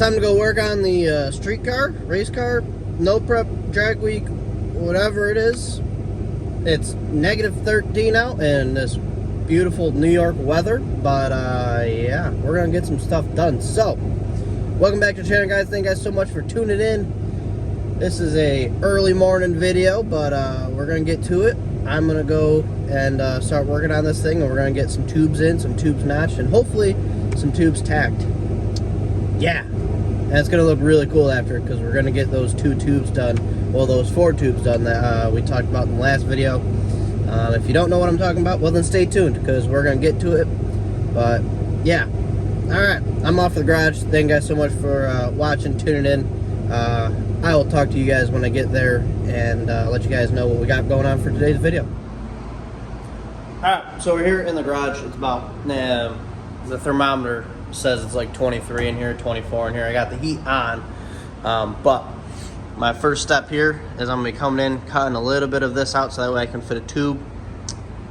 time to go work on the street car, race car, no prep, drag week, whatever it is. It's negative 13 out in this beautiful New York weather, but yeah, we're gonna get some stuff done. So, welcome back to the channel, guys. Thank you guys so much for tuning in. This is a early morning video, but we're gonna get to it. I'm gonna go and start working on this thing, and we're gonna get some tubes in, some tubes notched, and hopefully some tubes tacked. Yeah, and it's gonna look really cool after, because we're gonna get those 2 tubes done, well, those 4 tubes done that we talked about in the last video. If you don't know what I'm talking about, well then stay tuned, because we're gonna get to it. But yeah, all right, I'm off to the garage. Thank you guys so much for watching, tuning in. I will talk to you guys when I get there and let you guys know what we got going on for today's video. Alright, so we're here in the garage. It's about, the thermometer says it's like 23 in here, 24 in here. I got the heat on, but my first step here is I'm going to be coming in, cutting a little bit of this out so that way I can fit a tube,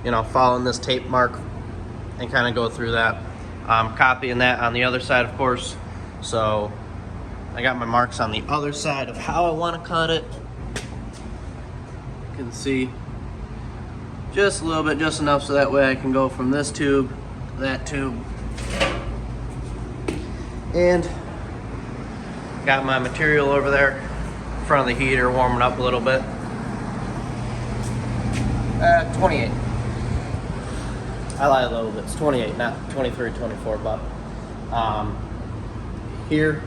you know, following this tape mark and kind of go through that. Copying that on the other side, of course. So I got my marks on the other side of how I want to cut it. You can see just a little bit, just enough so that way I can go from this tube to that tube. And got my material over there in front of the heater warming up a little bit. 28. I lied a little bit. It's 28, not 23, 24, but here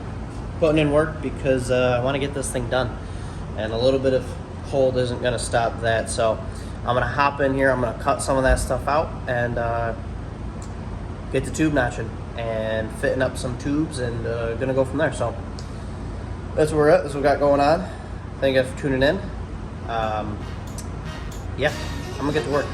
putting in work because I want to get this thing done, and a little bit of cold isn't going to stop that. So I'm going to hop in here, I'm going to cut some of that stuff out and get the tube notching and fitting up some tubes, and going to go from there. So that's where we're at. That's what we got going on. Thank you guys for tuning in. Yeah, I'm going to get to work.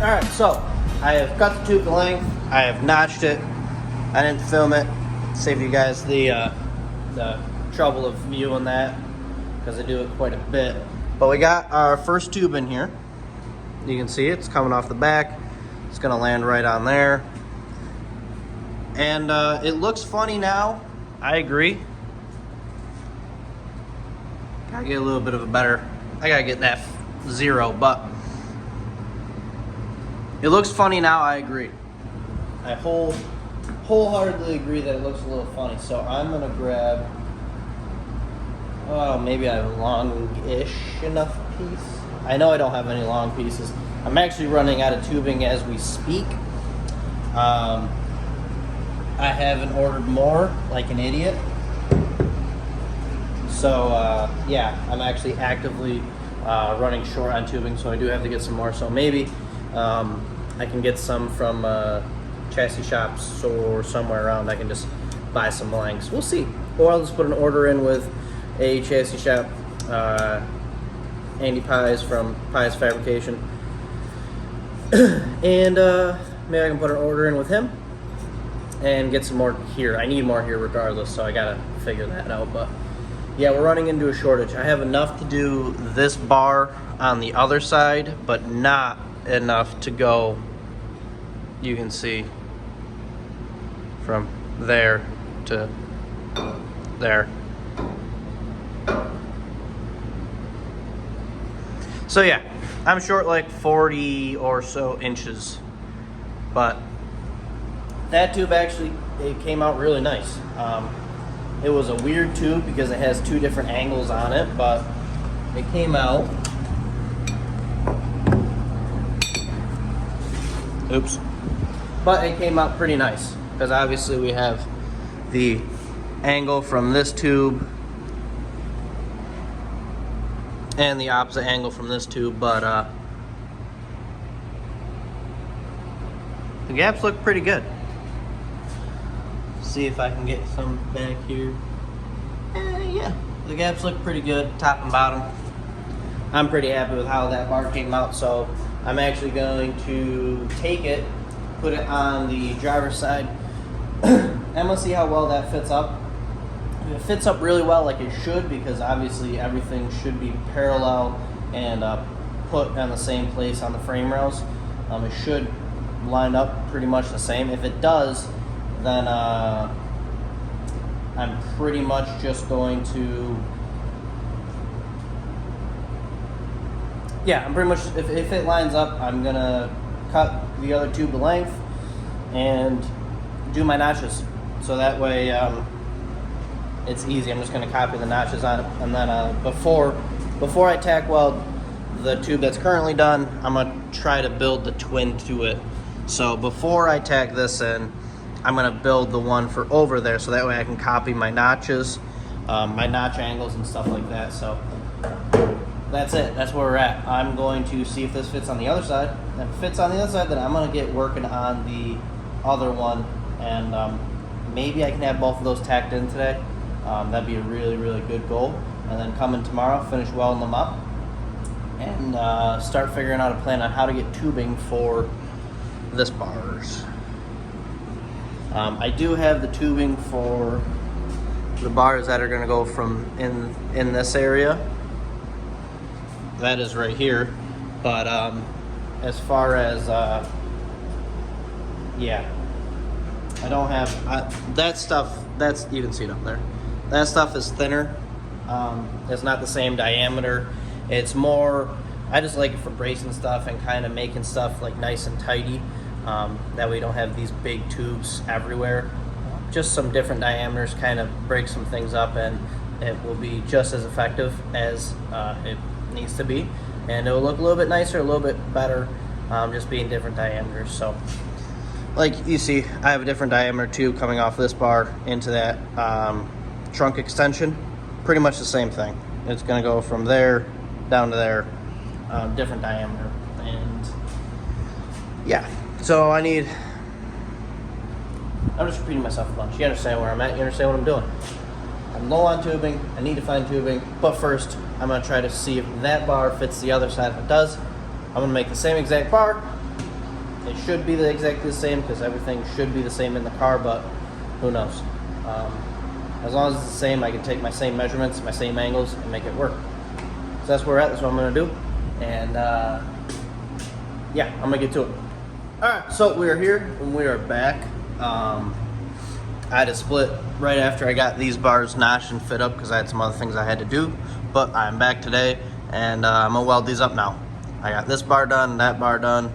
Alright, so I have cut the tube to length, I have notched it. I didn't film it, save you guys the trouble of viewing that, because I do it quite a bit. But we got our first tube in here. You can see it's coming off the back. It's going to land right on there. And it looks funny now, I agree. Gotta get a little bit of a better, I gotta get that 0, but it looks funny now, I agree. I wholeheartedly agree that it looks a little funny. So I'm gonna grab, maybe I have a long-ish enough piece. I know I don't have any long pieces. I'm actually running out of tubing as we speak. I haven't ordered more, like an idiot. So yeah, I'm actually actively running short on tubing, so I do have to get some more. So maybe I can get some from chassis shops or somewhere around. I can just buy some lengths. We'll see. Or I'll just put an order in with a chassis shop, Andy Pies from Pies Fabrication. And maybe I can put an order in with him and get some more here. I need more here regardless, so I gotta figure that out. But yeah, we're running into a shortage. I have enough to do this bar on the other side, but not enough to go, you can see, from there to there. So yeah, I'm short like 40 or so inches, but that tube actually, it came out really nice. It was a weird tube because it has 2 different angles on it, but it came out. Oops. But it came out pretty nice, because obviously we have the angle from this tube and the opposite angle from this tube, but the gaps look pretty good. see if I can get some back here. Yeah, the gaps look pretty good, top and bottom. I'm pretty happy with how that bar came out, so I'm actually going to take it, put it on the driver's side. I'm gonna see how well that fits up. If it fits up really well, like it should, because obviously everything should be parallel and put on the same place on the frame rails. It should line up pretty much the same. If it does, then I'm pretty much just going to, yeah, I'm pretty much, if it lines up, I'm gonna cut the other tube to length and do my notches. So that way it's easy. I'm just gonna copy the notches on it, and then before I tack weld the tube that's currently done, I'm gonna try to build the twin to it. So before I tack this in, I'm gonna build the one for over there, so that way I can copy my notches, my notch angles and stuff like that. So that's it, that's where we're at. I'm going to see if this fits on the other side. If it fits on the other side, then I'm gonna get working on the other one, and maybe I can have both of those tacked in today. That'd be a really, really good goal. And then come in tomorrow, finish welding them up, and start figuring out a plan on how to get tubing for this bars. I do have the tubing for the bars that are going to go from in this area. That is right here. But as far as yeah, I don't have that stuff. That's, you can see it up there. That stuff is thinner. It's not the same diameter. It's more, I just like it for bracing stuff and kind of making stuff like nice and tidy. That way you don't have these big tubes everywhere. Just some different diameters kind of break some things up, and it will be just as effective as it needs to be. And it will look a little bit nicer, a little bit better, just being different diameters. So like you see, I have a different diameter tube coming off this bar into that trunk extension. Pretty much the same thing. It's going to go from there down to there, different diameter. And yeah, so I'm just repeating myself a bunch. You understand where I'm at, you understand what I'm doing. I'm low on tubing, I need to find tubing, but first I'm going to try to see if that bar fits the other side. If it does, I'm going to make the same exact bar. It should be exactly the same, because everything should be the same in the car, but who knows. As long as it's the same, I can take my same measurements, my same angles, and make it work. So that's where we're at, that's what I'm going to do. And yeah, I'm going to get to it. Alright, so we are here, and we are back. I had to split right after I got these bars notched and fit up, because I had some other things I had to do. But I'm back today, and I'm going to weld these up now. I got this bar done, that bar done.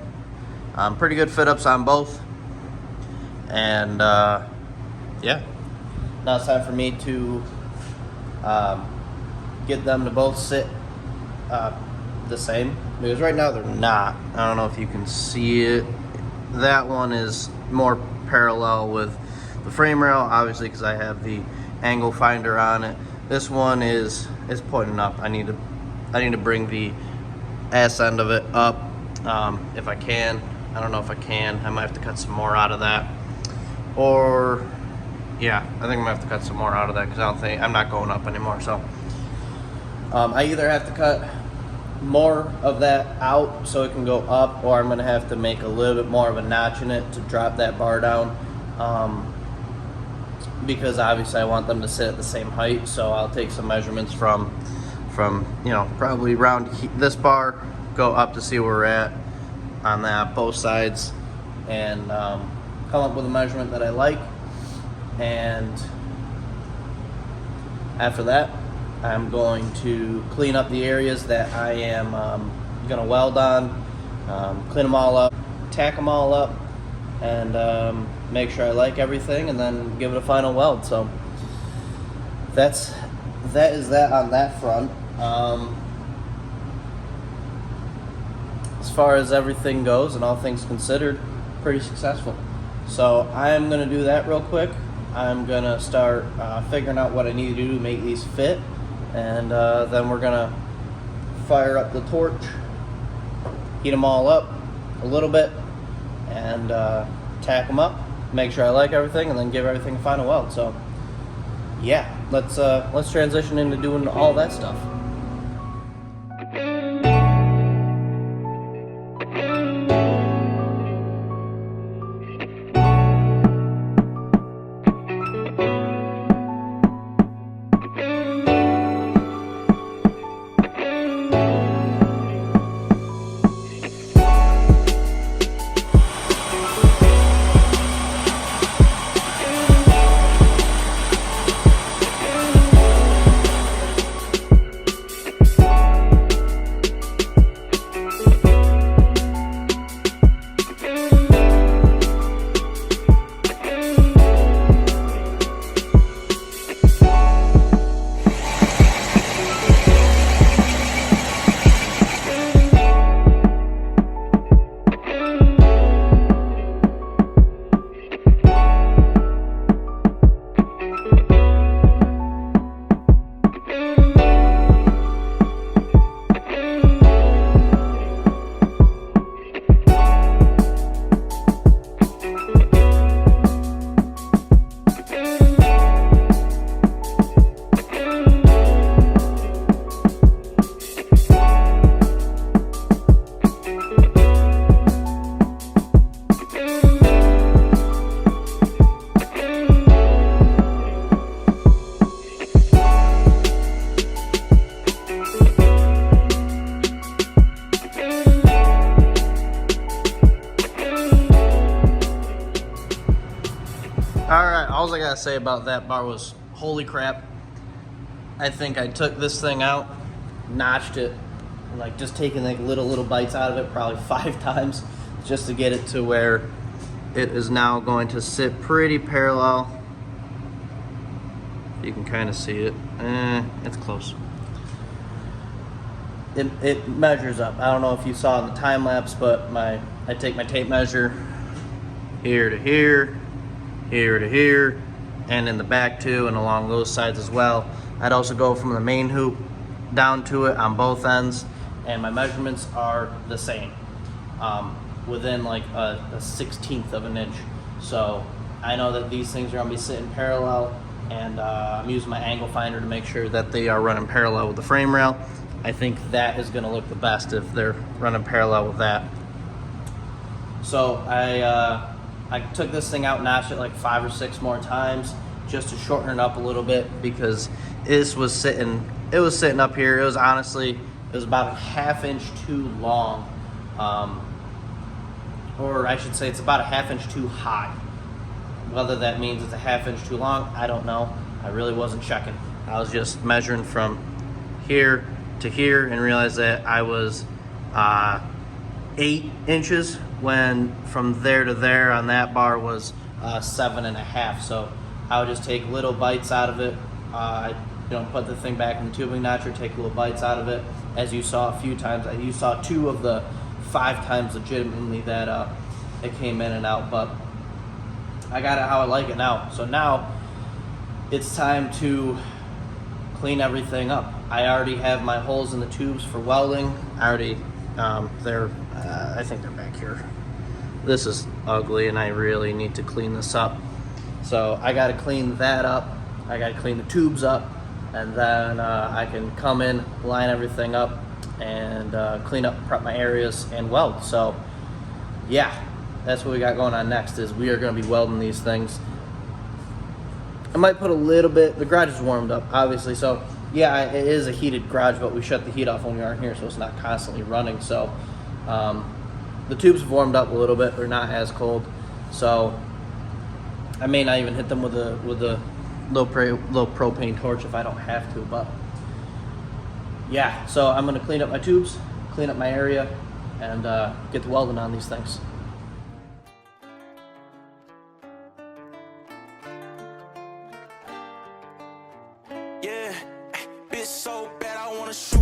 Pretty good fit ups on both. And yeah, now it's time for me to get them to both sit the same, because right now they're not. I don't know if you can see it. That one is more parallel with the frame rail, obviously, because I have the angle finder on it. This one is pointing up. I need to bring the ass end of it up if I can. I don't know if I can. I might have to cut some more out of that. Or yeah, I think I'm gonna have to cut some more out of that, because I'm not going up anymore. So I either have to cut more of that out so it can go up, or I'm gonna have to make a little bit more of a notch in it to drop that bar down, because obviously I want them to sit at the same height. So I'll take some measurements from you know, probably around this bar, go up to see where we're at on that, both sides, and come up with a measurement that I like. And after that, I'm going to clean up the areas that I am going to weld on, clean them all up, tack them all up, and make sure I like everything, and then give it a final weld. So that is that on that front. As far as everything goes and all things considered, pretty successful. So I'm going to do that real quick. I'm going to start figuring out what I need to do to make these fit, and then we're going to fire up the torch, heat them all up a little bit, and tack them up, make sure I like everything, and then give everything a final weld. So yeah, let's transition into doing all that stuff. Alright, all I gotta say about that bar was, holy crap. I think I took this thing out, notched it, like just taking like little bites out of it, probably 5 times, just to get it to where it is now going to sit pretty parallel. You can kind of see it. It's close. It measures up. I don't know if you saw in the time lapse, but I take my tape measure here to here, here to here, and in the back too, and along those sides as well. I'd also go from the main hoop down to it on both ends, and my measurements are the same, within like a 1/16 of an inch. So I know that these things are gonna be sitting parallel, and I'm using my angle finder to make sure that they are running parallel with the frame rail. I think that is gonna look the best if they're running parallel with that. So I took this thing out, notched it like 5 or 6 more times just to shorten it up a little bit, because this was sitting, it was sitting up here. It was honestly, it was about a 1/2 inch too long, or I should say it's about a 1/2 inch too high. Whether that means it's a 1/2 inch too long, I don't know. I really wasn't checking. I was just measuring from here to here and realized that I was 8 inches, when from there to there on that bar was 7.5. So I would just take little bites out of it. Put the thing back in the tubing notcher, take little bites out of it, as you saw a few times. You saw 2 of the 5 times legitimately that it came in and out, but I got it how I like it now. So now it's time to clean everything up. I already have my holes in the tubes for welding. I already, I think they're back here. This is ugly and I really need to clean this up. So I gotta clean that up. I gotta clean the tubes up, and then I can come in, line everything up, and clean up, prep my areas, and weld. So yeah, that's what we got going on next, is we are gonna be welding these things. I might put a little bit, the garage is warmed up, obviously, so yeah, it is a heated garage, but we shut the heat off when we aren't here, so it's not constantly running. So the tubes have warmed up a little bit, they're not as cold. So I may not even hit them with a low propane torch if I don't have to, but yeah, so I'm gonna clean up my tubes, clean up my area, and get the welding on these things. Yeah, bitch so bad I wanna shoot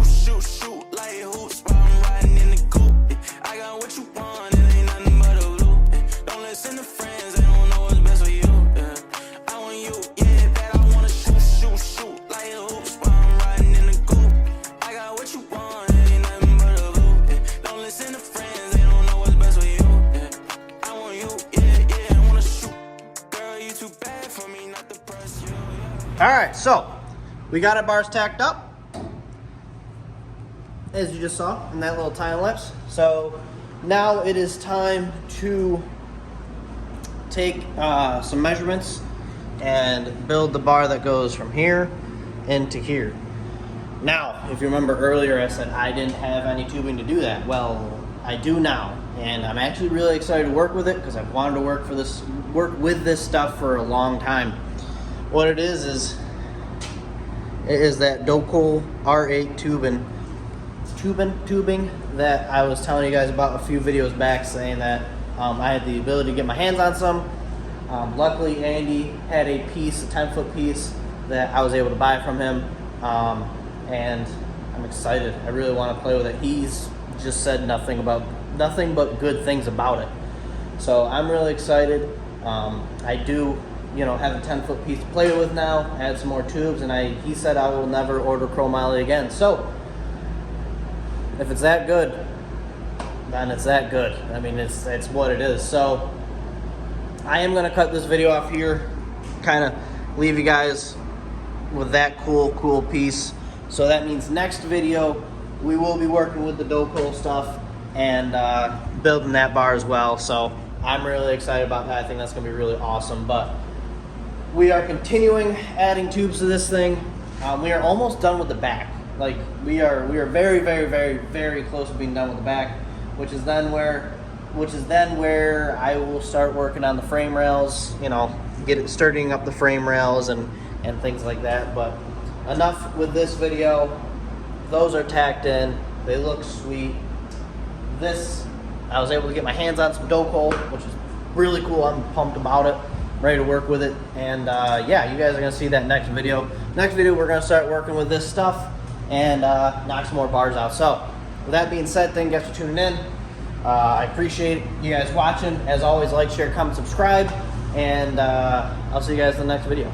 like hoops while I'm riding in the coupe. I got what you want, it ain't nothing but a loop. Don't listen to friends, they don't know what's best for you. I want you, yeah, bad I wanna shoot like hoops while I'm riding in the coupe. I got what you want, it ain't nothing but a loop. Don't listen to friends, they don't know what's best for you. Alright, so we got our bars tacked up, as you just saw in that little time lapse. So now it is time to take some measurements and build the bar that goes from here into here. Now, if you remember earlier, I said I didn't have any tubing to do that. Well, I do now, and I'm actually really excited to work with it because I've wanted to work with this stuff for a long time. What it is that Docol R8 tubing that I was telling you guys about a few videos back, saying that I had the ability to get my hands on some. Luckily, Andy had a piece, a 10-foot piece, that I was able to buy from him, and I'm excited. I really want to play with it. He's just said nothing but good things about it, so I'm really excited. I do, have a 10-foot piece to play with now. Add some more tubes, and he said I will never order chromoly again. So if it's that good, then it's that good. I mean, it's what it is. So I am going to cut this video off here, kind of leave you guys with that cool piece. So that means next video we will be working with the Docol stuff and building that bar as well. So I'm really excited about that. I think that's going to be really awesome. But we are continuing adding tubes to this thing. We are almost done with the back. Like we are very, very, very, very close to being done with the back, which is then where I will start working on the frame rails, sturdying up the frame rails and things like that. But enough with this video. Those are tacked in. They look sweet. This, I was able to get my hands on some Docol, which is really cool. I'm pumped about it. Ready to work with it. And yeah, you guys are going to see that next video. Next video, we're going to start working with this stuff and knock some more bars out. So with that being said, thank you guys for tuning in. I appreciate you guys watching. As always, like, share, comment, subscribe, and I'll see you guys in the next video.